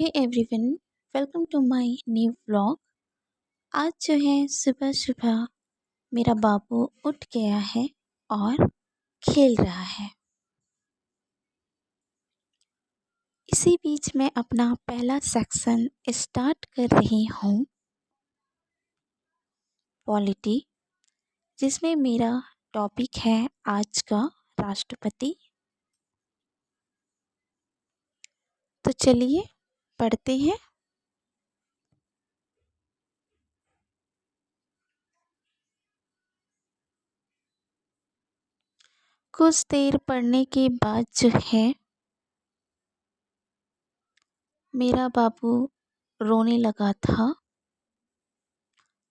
Hey everyone, welcome to my new vlog. आज जो है सुबह सुबह मेरा बाबू उठ गया है और खेल रहा है। इसी बीच मैं अपना पहला सेक्शन स्टार्ट कर रही हूँ, पॉलिटी, जिसमें मेरा टॉपिक है आज का राष्ट्रपति। तो चलिए पढ़ते हैं। कुछ देर पढ़ने के बाद जो है मेरा बाबू रोने लगा था,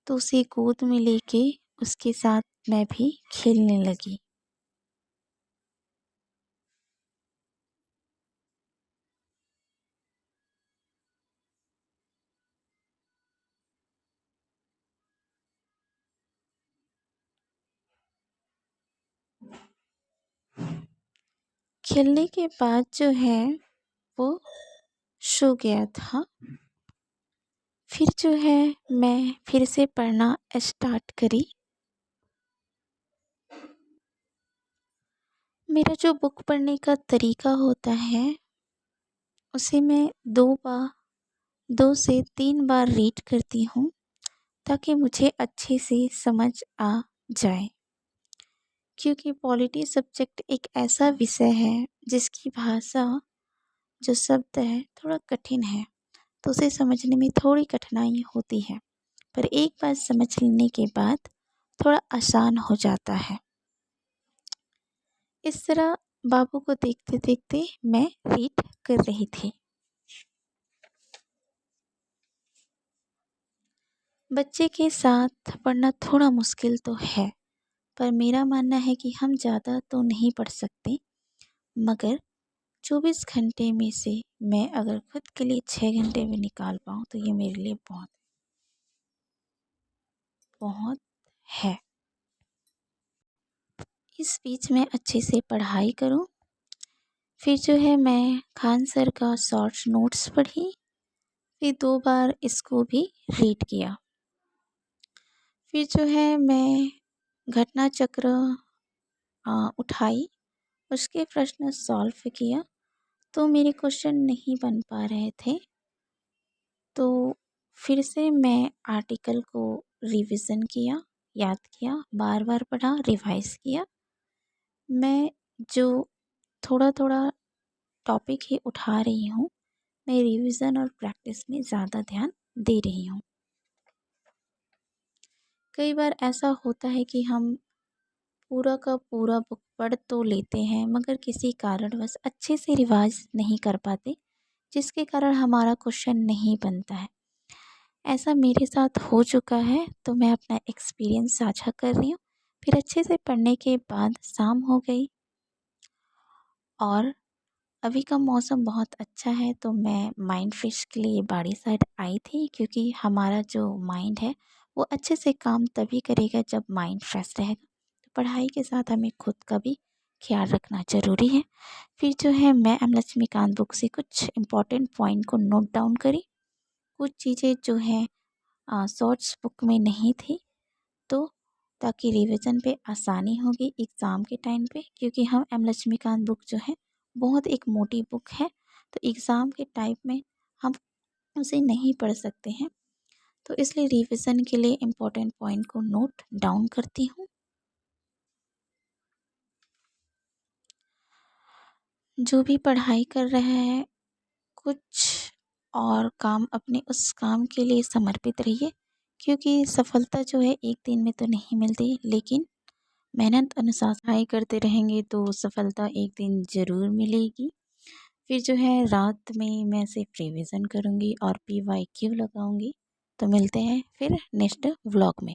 तो उसे गोद में लेके उसके साथ मैं भी खेलने लगी। खेलने के बाद जो है वो सो गया था। फिर जो है मैं फिर से पढ़ना स्टार्ट करी। मेरा जो बुक पढ़ने का तरीका होता है उसे मैं 2 से 3 बार रीड करती हूँ, ताकि मुझे अच्छे से समझ आ जाए। क्योंकि पॉलिटी सब्जेक्ट एक ऐसा विषय है जिसकी भाषा, जो शब्द है, थोड़ा कठिन है, तो उसे समझने में थोड़ी कठिनाई होती है, पर एक बार समझ लेने के बाद थोड़ा आसान हो जाता है। इस तरह बाबू को देखते देखते मैं रीड कर रही थी। बच्चे के साथ पढ़ना थोड़ा मुश्किल तो है, पर मेरा मानना है कि हम ज़्यादा तो नहीं पढ़ सकते, मगर 24 घंटे में से मैं अगर खुद के लिए 6 घंटे भी निकाल पाऊँ तो ये मेरे लिए बहुत बहुत है। इस बीच में अच्छे से पढ़ाई करूँ। फिर जो है मैं खान सर का शॉर्ट्स नोट्स पढ़ी, फिर 2 बार इसको भी रीड किया। फिर जो है मैं घटना चक्र उठाई, उसके प्रश्न सॉल्व किया, तो मेरे क्वेश्चन नहीं बन पा रहे थे, तो फिर से मैं आर्टिकल को रिवीजन किया, याद किया, बार बार पढ़ा, रिवाइज किया। मैं जो थोड़ा थोड़ा टॉपिक ही उठा रही हूँ, मैं रिवीजन और प्रैक्टिस में ज़्यादा ध्यान दे रही हूँ। कई बार ऐसा होता है कि हम पूरा का पूरा बुक पढ़ तो लेते हैं, मगर किसी कारणवश अच्छे से रिवाइज नहीं कर पाते, जिसके कारण हमारा क्वेश्चन नहीं बनता है। ऐसा मेरे साथ हो चुका है, तो मैं अपना एक्सपीरियंस साझा कर रही हूँ। फिर अच्छे से पढ़ने के बाद शाम हो गई और अभी का मौसम बहुत अच्छा है, तो मैं माइंड फ्रेश के लिए बाड़ी साइड आई थी, क्योंकि हमारा जो माइंड है वो अच्छे से काम तभी करेगा जब माइंड फ्रेश रहेगा। तो पढ़ाई के साथ हमें खुद का भी ख्याल रखना ज़रूरी है। फिर जो है मैं एम लक्ष्मीकांत बुक से कुछ इम्पोर्टेंट पॉइंट को नोट डाउन करी। कुछ चीज़ें जो हैं शॉर्ट्स बुक में नहीं थी, तो ताकि रिवीजन पे आसानी होगी एग्ज़ाम के टाइम पे, क्योंकि हम एम लक्ष्मीकांत बुक जो है बहुत एक मोटी बुक है, तो एग्ज़ाम के टाइम में हम उसे नहीं पढ़ सकते हैं। तो इसलिए रिवीजन के लिए इम्पोर्टेंट पॉइंट को नोट डाउन करती हूँ। जो भी पढ़ाई कर रहा है, कुछ और काम अपने उस काम के लिए समर्पित रहिए, क्योंकि सफलता जो है एक दिन में तो नहीं मिलती, लेकिन मेहनत अनुसार पढ़ाई करते रहेंगे तो सफलता एक दिन ज़रूर मिलेगी। फिर जो है रात में मैं सिर्फ रिवीजन करूँगी और PYQ लगाऊँगी। तो मिलते हैं फिर नेक्स्ट व्लॉग में।